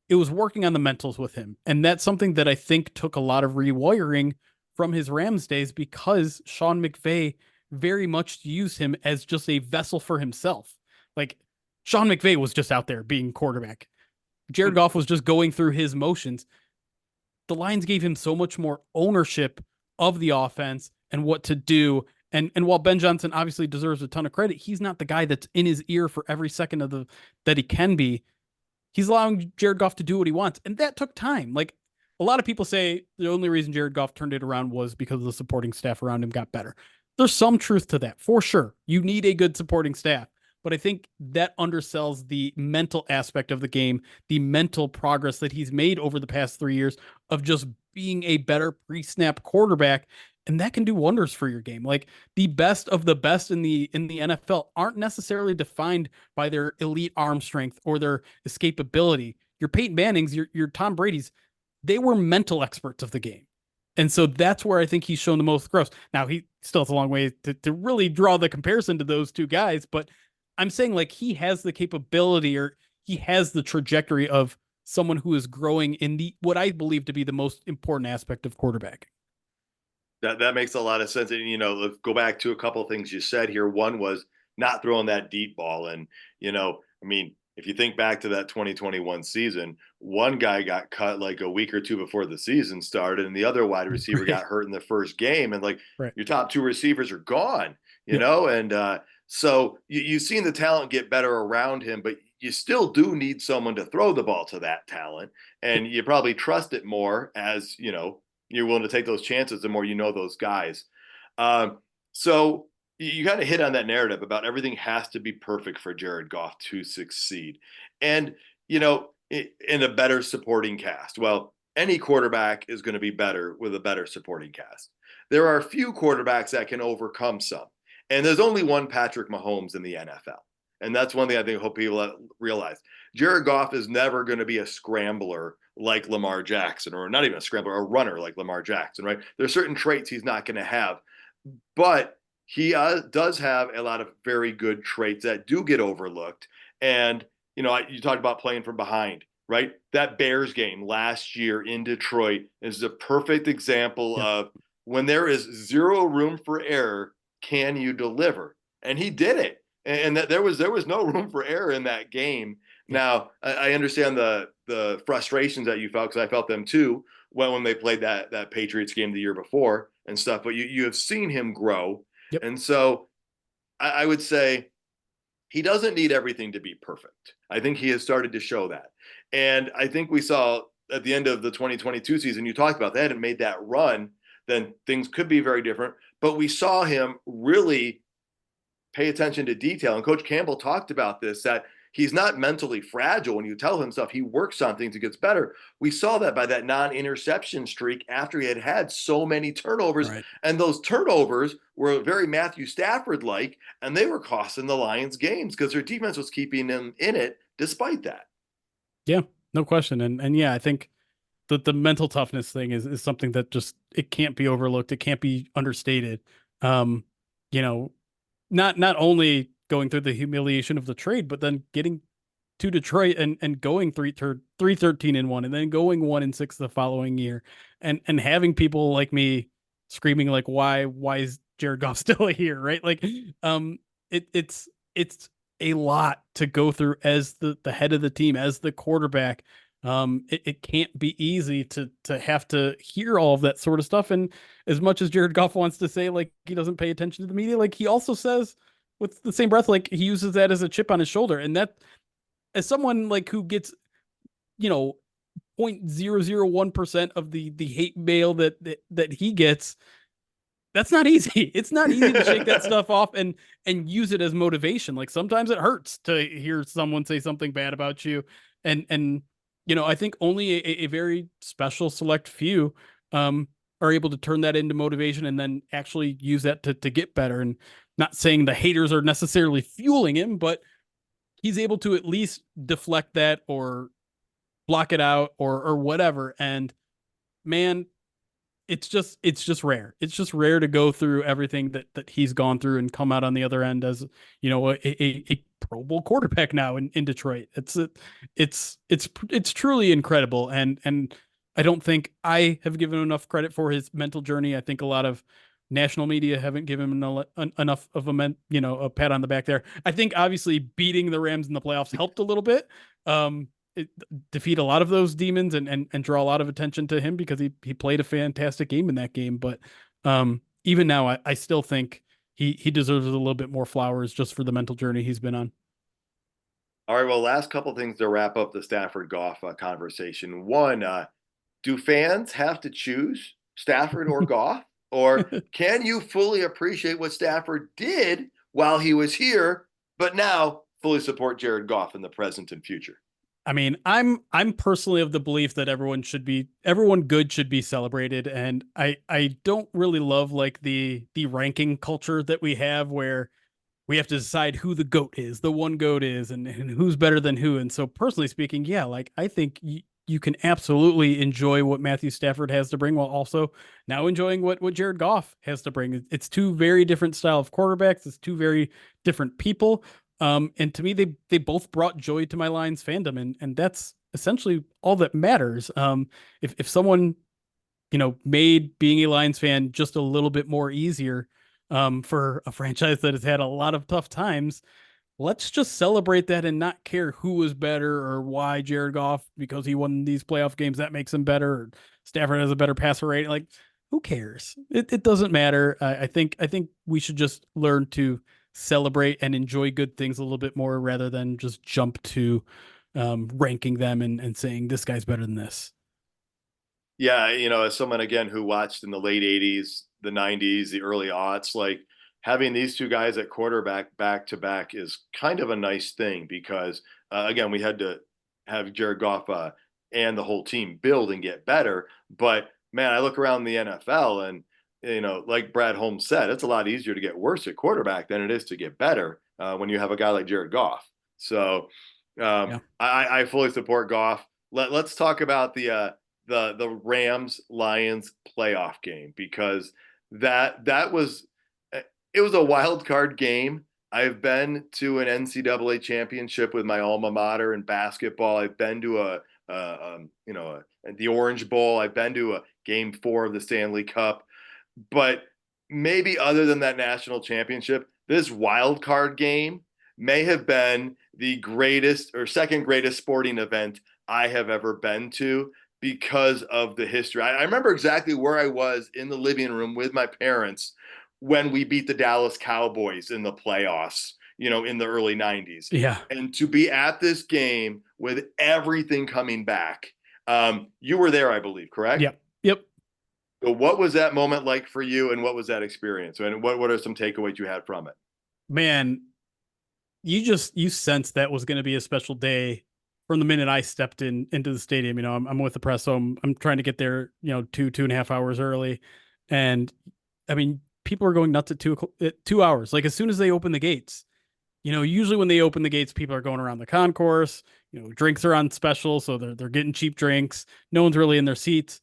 it was working on the mentals with him. And that's something that I think took a lot of rewiring from his Rams days, because Sean McVay very much used him as just a vessel for himself. Like Sean McVay was just out there being quarterback. Jared Goff was just going through his motions. The Lions gave him so much more ownership of the offense and what to do. And while Ben Johnson obviously deserves a ton of credit, he's not the guy that's in his ear for every second that he can be. He's allowing Jared Goff to do what he wants. And that took time. Like a lot of people say the only reason Jared Goff turned it around was because the supporting staff around him got better. There's some truth to that, for sure. You need a good supporting staff. But I think that undersells the mental aspect of the game, the mental progress that he's made over the past 3 years of just being a better pre-snap quarterback. And that can do wonders for your game. Like the best of the best in the NFL aren't necessarily defined by their elite arm strength or their escapability. Your Peyton Mannings, your Tom Brady's, they were mental experts of the game. And so that's where I think he's shown the most growth. Now, he still has a long way to really draw the comparison to those two guys, but I'm saying like he has the capability, or he has the trajectory of someone who is growing in what I believe to be the most important aspect of quarterback. That makes a lot of sense. And, let's go back to a couple of things you said here. One was not throwing that deep ball. And, if you think back to that 2021 season, one guy got cut like a week or two before the season started, and the other wide receiver got hurt in the first game. And like right. Your top two receivers are gone, and So you've seen the talent get better around him, but you still do need someone to throw the ball to that talent. And you probably trust it more as, you're willing to take those chances the more you know those guys. So you kind of hit on that narrative about everything has to be perfect for Jared Goff to succeed. And, in a better supporting cast. Well, any quarterback is going to be better with a better supporting cast. There are a few quarterbacks that can overcome some. And there's only one Patrick Mahomes in the NFL. And that's one thing I think hope people realize. Jared Goff is never going to be a scrambler like Lamar Jackson, or not even a scrambler, a runner like Lamar Jackson, right? There's certain traits he's not going to have. But he does have a lot of very good traits that do get overlooked. And, you talked about playing from behind, right? That Bears game last year in Detroit is a perfect example of when there is zero room for error, can you deliver? And he did it. And that there was no room for error in that game. Now, I understand the frustrations that you felt, because I felt them too when they played that Patriots game the year before and stuff. But you have seen him grow. Yep. And so I would say he doesn't need everything to be perfect. I think he has started to show that. And I think we saw at the end of the 2022 season, you talked about, they hadn't made that run, then things could be very different. But we saw him really pay attention to detail. And Coach Campbell talked about this, that he's not mentally fragile. When you tell him stuff, he works on things, it gets better. We saw that by that non-interception streak after he had so many turnovers. Right. And those turnovers were very Matthew Stafford-like, and they were costing the Lions games because their defense was keeping them in it despite that. Yeah, no question. And yeah, I think that the mental toughness thing is something that just, it can't be overlooked. It can't be understated. Not only going through the humiliation of the trade, but then getting to Detroit and going 3-13-1, and then going 1-6 the following year, and having people like me screaming like, why is Jared Goff still here? Right. Like, it's a lot to go through as the head of the team, as the quarterback. It can't be easy to have to hear all of that sort of stuff. And as much as Jared Goff wants to say, like, he doesn't pay attention to the media, like, he also says with the same breath, like, he uses that as a chip on his shoulder. And that, as someone like who gets, 0.001% of the hate mail that he gets, that's not easy. It's not easy to shake that stuff off and use it as motivation. Like, sometimes it hurts to hear someone say something bad about you. And I think only a very special select few are able to turn that into motivation and then actually use that to get better. And not saying the haters are necessarily fueling him, but he's able to at least deflect that or block it out or whatever. And man, it's just rare. It's just rare to go through everything that he's gone through and come out on the other end as, a Pro Bowl quarterback now in Detroit. It's truly incredible. And I don't think I have given enough credit for his mental journey. I think a lot of national media haven't given him enough of a pat on the back there. I think obviously beating the Rams in the playoffs helped a little bit. Defeat a lot of those demons and draw a lot of attention to him because he played a fantastic game in that game. But even now, I still think he deserves a little bit more flowers just for the mental journey he's been on. All right. Well, last couple things to wrap up the Stafford Goff conversation. One, do fans have to choose Stafford or Goff? Or can you fully appreciate what Stafford did while he was here, but now fully support Jared Goff in the present and future? I mean, I'm personally of the belief that everyone good should be celebrated. And I don't really love like the ranking culture that we have where we have to decide who the GOAT is, the one GOAT is, and who's better than who. And so personally speaking, yeah, like I think you can absolutely enjoy what Matthew Stafford has to bring while also now enjoying what Jared Goff has to bring. It's two very different style of quarterbacks. It's two very different people. And to me, they both brought joy to my Lions fandom, and that's essentially all that matters. If someone, made being a Lions fan just a little bit more easier, for a franchise that has had a lot of tough times, let's just celebrate that and not care who was better or why Jared Goff, because he won these playoff games, that makes him better, or Stafford has a better passer rating. Like, who cares? It doesn't matter. I think we should just learn to celebrate and enjoy good things a little bit more rather than just jump to ranking them and saying this guy's better than this. Yeah, as someone again who watched in the late '80s, the '90s, the early aughts, like having these two guys at quarterback back to back is kind of a nice thing because again, we had to have Jared Goff and the whole team build and get better. But man, I look around the NFL and like Brad Holmes said, it's a lot easier to get worse at quarterback than it is to get better when you have a guy like Jared Goff. So Yeah. I fully support Goff. Let's talk about the Rams Lions playoff game because that was it was a wild card game. I've been to an NCAA championship with my alma mater in basketball. I've been to the Orange Bowl. I've been to a game 4 of the Stanley Cup, but maybe other than that national championship, this wild card game may have been the greatest or second greatest sporting event I have ever been to because of the history. I remember exactly where I was in the living room with my parents when we beat the Dallas Cowboys in the playoffs, in the early 90s. Yeah. And to be at this game with everything coming back, you were there, I believe, correct? Yep. So what was that moment like for you and what was that experience? And what are some takeaways you had from it? Man, you sensed that was going to be a special day from the minute I stepped into the stadium. I'm with the press, so I'm trying to get there, 2.5 hours early. And I mean, people are going nuts at 2 hours. Like as soon as they open the gates, usually when they open the gates, people are going around the concourse, drinks are on special. So they're getting cheap drinks. No one's really in their seats.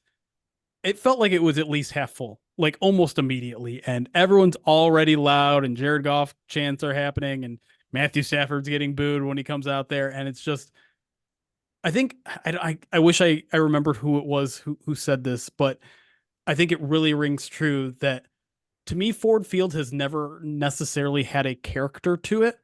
It felt like it was at least half full, like almost immediately. And everyone's already loud and Jared Goff chants are happening and Matthew Stafford's getting booed when he comes out there. And it's just, I think I wish I remembered who it was who said this, but I think it really rings true that to me, Ford Field has never necessarily had a character to it.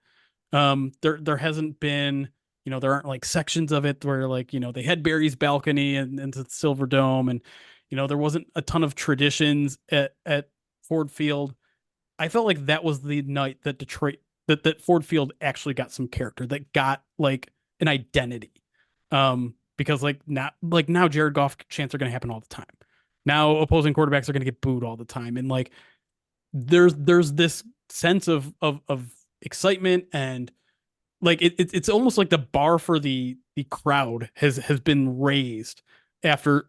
There hasn't been, there aren't like sections of it where like, they had Barry's balcony and the Silver Dome and, there wasn't a ton of traditions at Ford Field. I felt like that was the night that that Ford Field actually got some character, that got like an identity. Because now Jared Goff chants are going to happen all the time. Now opposing quarterbacks are going to get booed all the time. And like, there's this sense of excitement and like it's almost like the bar for the crowd has been raised after.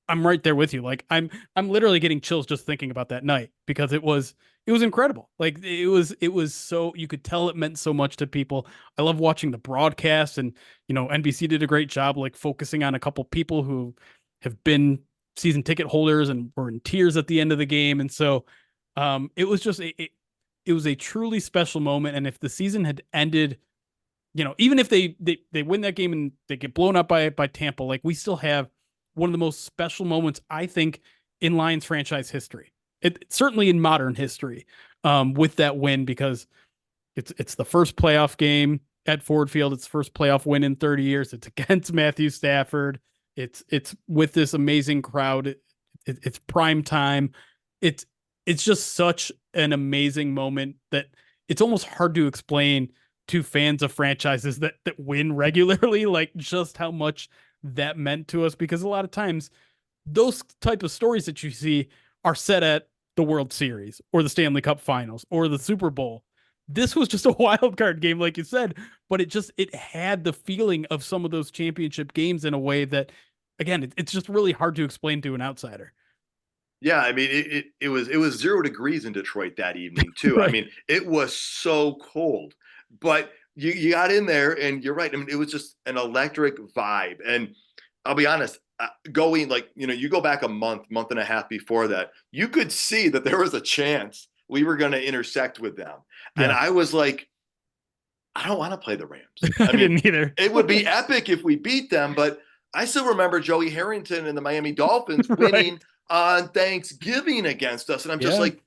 I'm right there with you. Like I'm literally getting chills just thinking about that night because it was incredible. Like it was so, you could tell it meant so much to people. I love watching the broadcast and, NBC did a great job, like focusing on a couple people who have been season ticket holders and were in tears at the end of the game. And so, it was just, it was a truly special moment. And if the season had ended, even if they win that game and they get blown up by Tampa, like we still have one of the most special moments, I think, in Lions franchise history. Certainly in modern history, with that win, because it's the first playoff game at Ford Field. It's the first playoff win in 30 years. It's against Matthew Stafford. It's with this amazing crowd. It's prime time. It's just such an amazing moment that it's almost hard to explain to fans of franchises that win regularly, like just how much that meant to us, because a lot of times those type of stories that you see are set at the World Series or the Stanley Cup Finals or the Super Bowl. This was just a wild card game, like you said, but it had the feeling of some of those championship games in a way that, again, it's just really hard to explain to an outsider. Yeah, I mean, it was 0 degrees in Detroit that evening too. Right. I mean, it was so cold, but you got in there and you're right. I mean, it was just an electric vibe. And I'll be honest, going like, you go back a month and a half before that, you could see that there was a chance we were going to intersect with them. Yeah. And I was like, I don't want to play the Rams. I didn't either. It would be epic if we beat them, but I still remember Joey Harrington and the Miami Dolphins winning on Thanksgiving against us. And I'm just like,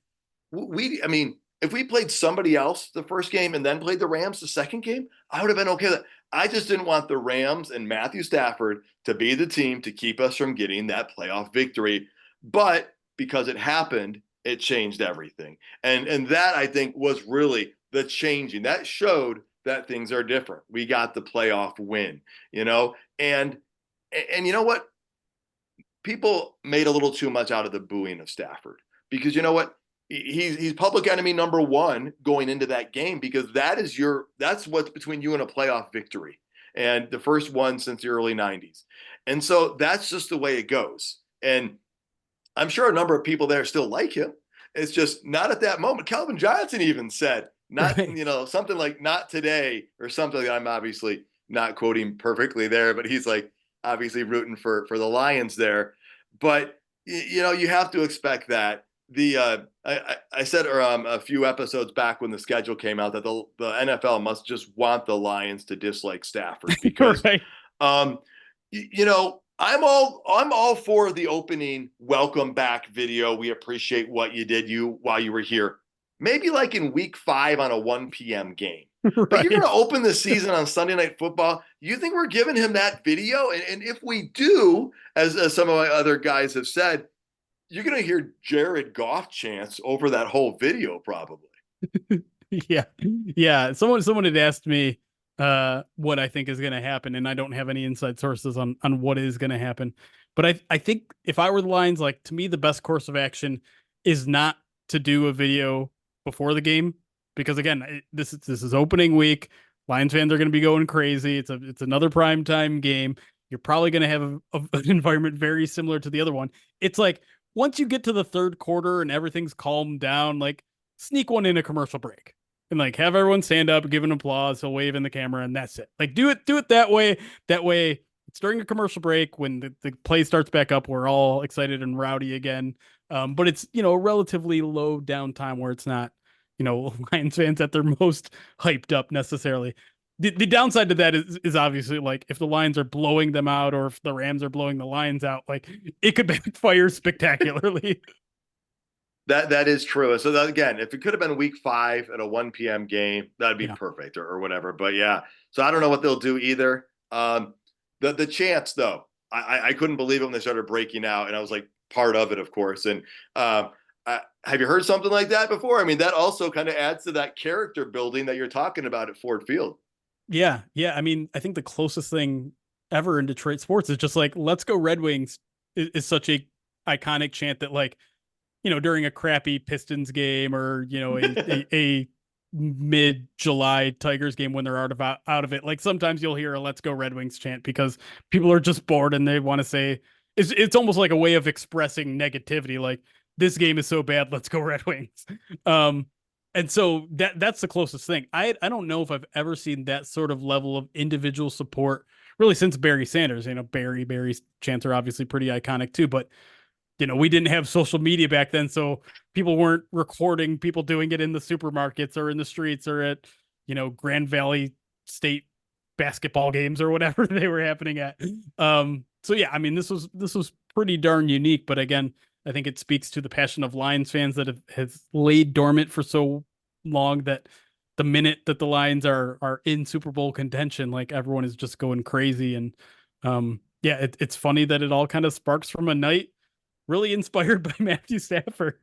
I mean, if we played somebody else the first game and then played the Rams the second game, I would have been okay with that. I just didn't want the Rams and Matthew Stafford to be the team to keep us from getting that playoff victory. But because it happened, it changed everything. And that, I think, was really the changing. That showed that things are different. We got the playoff win, and you know what? People made a little too much out of the booing of Stafford, because you know what? He's public enemy number one going into that game, because that's what's between you and a playoff victory, and the first one since the early 90s. And so that's just the way it goes. And I'm sure a number of people there still like him. It's just not at that moment. Calvin Johnson even said, not, Right. something like "not today" or something. Like, I'm obviously not quoting perfectly there, but he's like obviously rooting for the Lions there. But you have to expect that. I said a few episodes back when the schedule came out that the NFL must just want the Lions to dislike Stafford, because Right. um, I'm all for the opening welcome back video. We appreciate what you did while you were here. Maybe like in week 5 on a 1 p.m. game. But you're going to Right. open the season on Sunday Night Football. You think we're giving him that video? And if we do, as some of my other guys have said, you're going to hear Jared Goff chants over that whole video, probably. Yeah. Yeah. Someone had asked me what I think is going to happen, and I don't have any inside sources on what is going to happen. But I think if I were the Lions, like, to me the best course of action is not to do a video before the game, because again, this is opening week. Lions fans are going to be going crazy. It's another primetime game. You're probably going to have an environment very similar to the other one. It's like once you get to the third quarter and everything's calmed down, like, sneak one in a commercial break and like have everyone stand up, give an applause, he'll wave in the camera, and that's it. Like, do it that way. That way it's during a commercial break when the play starts back up, we're all excited and rowdy again. But it's, a relatively low downtime where it's not, Lions fans at their most hyped up necessarily. The downside to that is obviously, like, if the Lions are blowing them out or if the Rams are blowing the Lions out, like, it could backfire spectacularly. That is true. So that, again, if it could have been week 5 at a 1 p.m. game, that'd be Yeah. perfect, or whatever. But yeah, so I don't know what they'll do either. The chants, though, I couldn't believe it when they started breaking out, and I was like part of it, of course. And have you heard something like that before? I mean, that also kind of adds to that character building that you're talking about at Ford Field. Yeah, yeah. I mean, I think the closest thing ever in Detroit sports is just like "Let's go Red Wings" is such a iconic chant that, like, during a crappy Pistons game or a mid-July Tigers game when they're out of it, like, sometimes you'll hear a "Let's go Red Wings" chant because people are just bored and they want to say it's almost like a way of expressing negativity, like, this game is so bad, let's go Red Wings. Um, and so that's the closest thing. I don't know if I've ever seen that sort of level of individual support really since Barry Sanders. Barry's chants are obviously pretty iconic too, but we didn't have social media back then, so people weren't recording people doing it in the supermarkets or in the streets or at, Grand Valley State basketball games or whatever they were happening at. So yeah, I mean, this was pretty darn unique, but again, I think it speaks to the passion of Lions fans that have laid dormant for so long that the minute that the Lions are in Super Bowl contention, like, everyone is just going crazy. And yeah, it's funny that it all kind of sparks from a night really inspired by Matthew Stafford.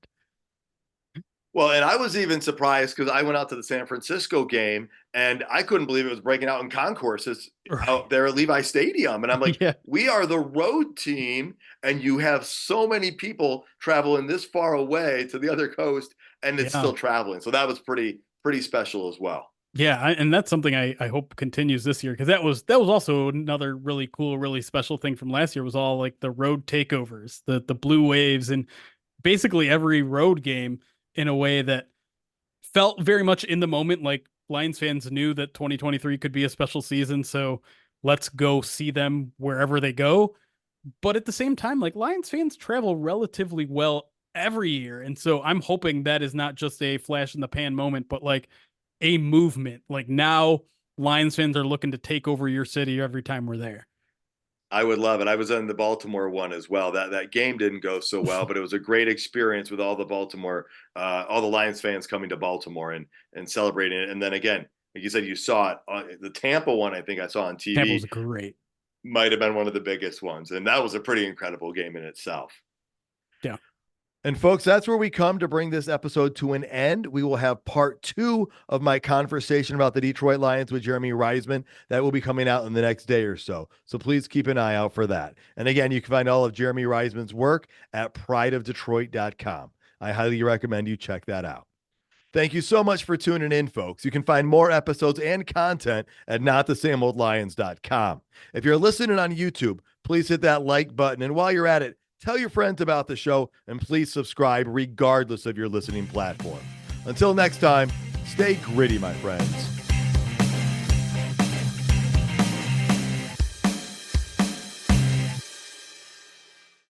Well, and I was even surprised because I went out to the San Francisco game and I couldn't believe it was breaking out in concourses out there at Levi Stadium. And I'm like, Yeah. we are the road team, and you have so many people traveling this far away to the other coast, and it's Yeah. still traveling. So that was pretty special as well. Yeah, and that's something I hope continues this year, because that was also another really cool, really special thing from last year was all, like, the road takeovers, the blue waves, and basically every road game in a way that felt very much in the moment. Like, Lions fans knew that 2023 could be a special season, so let's go see them wherever they go. But at the same time, like, Lions fans travel relatively well every year, and so I'm hoping that is not just a flash in the pan moment, but like a movement. Like, now Lions fans are looking to take over your city every time we're there. I would love it. I was in the Baltimore one as well. That game didn't go so well, but it was a great experience with all the Lions fans coming to Baltimore and celebrating it. And then again, like you said, you saw it. The Tampa one, I think I saw on Tampa TV, was great. might have been one of the biggest ones, and that was a pretty incredible game in itself. Yeah. And folks, that's where we come to bring this episode to an end. We will have part 2 of my conversation about the Detroit Lions with Jeremy Reisman. That will be coming out in the next day or so. So please keep an eye out for that. And again, you can find all of Jeremy Reisman's work at prideofdetroit.com. I highly recommend you check that out. Thank you so much for tuning in, folks. You can find more episodes and content at notthesameoldlions.com. If you're listening on YouTube, please hit that like button. And while you're at it, tell your friends about the show, and please subscribe regardless of your listening platform. Until next time, stay gritty, my friends.